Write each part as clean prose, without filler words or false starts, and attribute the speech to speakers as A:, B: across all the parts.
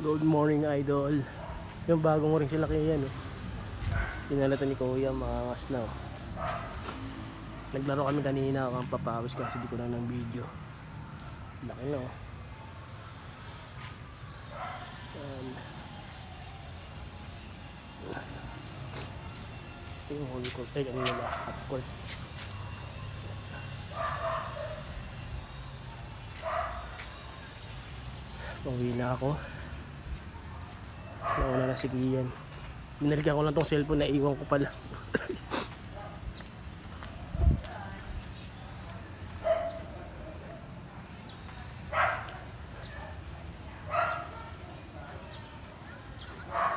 A: Good morning, idol. Yung bagong ring sila kaya yan, oh. Pinalatan ni Kuya, makangas na, oh. Naglaro kami kanina, ang papawis kasi di ko na ng video. Laki na, oh. Ito yung holy court, ay ano nila, half court. Pauwi na ako. Nauna na si Kian. Binalikan ko lang tong cellphone na iwan ko pala.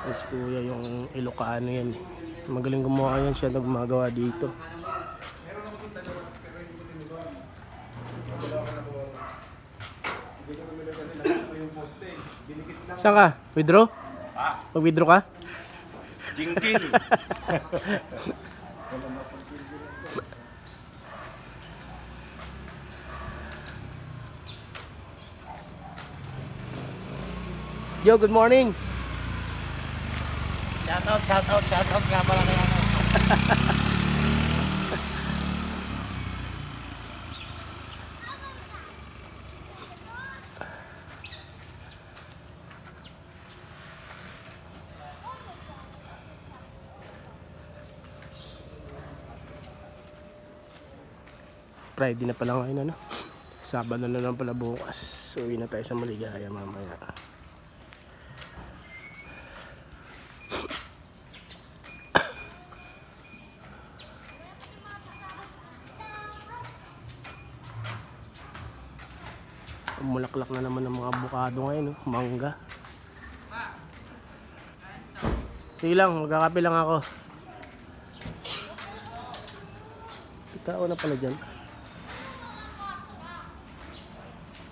A: Si Kuya yung Ilocano yan. Magaling gumawa yan, siya na gumagawa dito. Saan ka? Withdraw? Mag-withdraw ka?
B: Jingkil.
A: Yo, good morning.
B: Shoutout nga pala na yan.
A: Friday na pala ngayon, ano? Sabado na lang pala bukas. So, uwi na tayo sa Maligaya mamaya. Mulaklak na naman ng mga avocado ngayon, oh. Mangga. Sige lang, magkakape lang ako. Tao na pala dyan.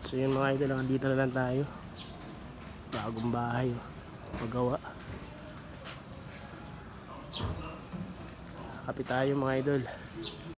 A: So yun mga idol, nandito na lang tayo. Bagong bahay, oh. Pagawa. Kape tayo mga idol.